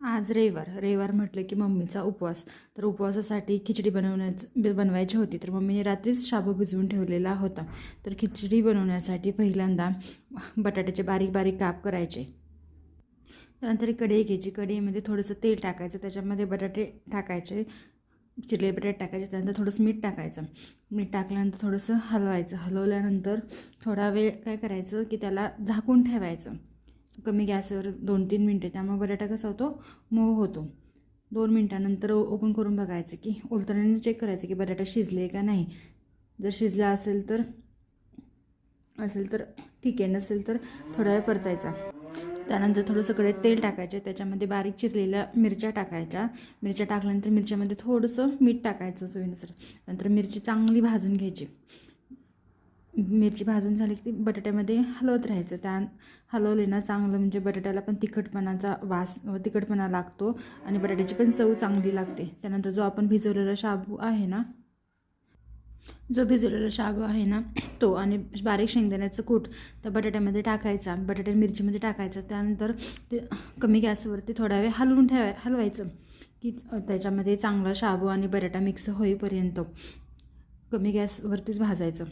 आज रविवार म्हटलं की मम्मीचा उपवास. तर उपवासासाठी खिचडी बनवायची होती. तर मम्मीने रात्रीच शाबू भिजवून ठेवलेला होता. तर खिचडी बनवण्यासाठी पहिल्यांदा बटाट्याचे बारीक बारीक काप करायचे. त्यानंतर कढई घ्यायची. कढईमध्ये थोडंसं तेल टाकायचं, त्याच्यामध्ये बटाटे टाकायचे, चिरलेले बटाटे टाकायचे. त्यानंतर थोडंसं मीठ टाकायचं. मीठ टाकल्यानंतर थोडंसं हलवायचं. हलवल्यानंतर थोडा वेळ काय करायचं की त्याला झाकून ठेवायचं कमी गॅसवर 2-3 मिनटं. त्यामुळे बटाटा कसा होतो, मऊ होतो. 2 मिनटानंतर ओपन करून बघायचं की उलटवण्याने चेक करायचं की बटाटा शिजले का नाही. जर शिजला असेल तर ठीक आहे, नसेल तर थोडा वेळ परतायचा. त्यानंतर थोडंसं कढईत तेल टाकायचे, त्याच्यामध्ये बारीक चिरलेल्या मिरच्या टाकायच्या. मिरच्या टाकल्यानंतर मिरच्यामध्ये थोडंसं मीठ टाकायचं चवीनुसार. नंतर मिरची चांगली भाजून घ्यायची. मिरची भाजून झाली की बटाट्यामध्ये हलवत राहायचं. हलवले ना चांगलं, म्हणजे बटाट्याला पण तिखटपणा लागतो आणि बटाट्याची पण चव चांगली लागते. त्यानंतर जो भिजवलेला शाबू आहे ना तो आणि बारीक शेंगदाण्याचं कूट त्या बटाट्यामध्ये टाकायचा, मिरचीमध्ये टाकायचं. त्यानंतर ते कमी गॅसवरती थोडा वेळ हलवायचं की त्याच्यामध्ये चांगला शाबू आणि बटाटा मिक्स होईपर्यंत कमी गॅसवरतीच भाजायचं.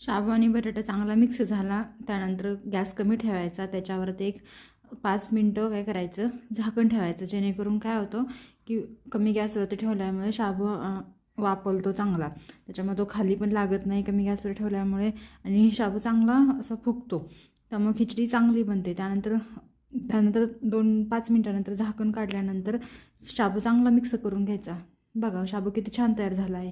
शाबू आणि बटाटा चांगला मिक्स झाला, त्यानंतर गॅस कमी ठेवायचा. त्याच्यावरती एक 5 मिनटं काय करायचं, झाकण ठेवायचं. जेणेकरून काय होतं की कमी गॅसवरती ठेवल्यामुळे शाबू वापरतो चांगला, त्याच्यामुळे तो खाली पण लागत नाही कमी गॅसवर ठेवल्यामुळे, आणि शाबू चांगला असा फुगतो. त्यामुळे खिचडी चांगली बनते. त्यानंतर 2-5 मिनटानंतर झाकण काढल्यानंतर शाबू चांगला मिक्स करून घ्यायचा. बघा शाबू किती छान तयार झाला आहे.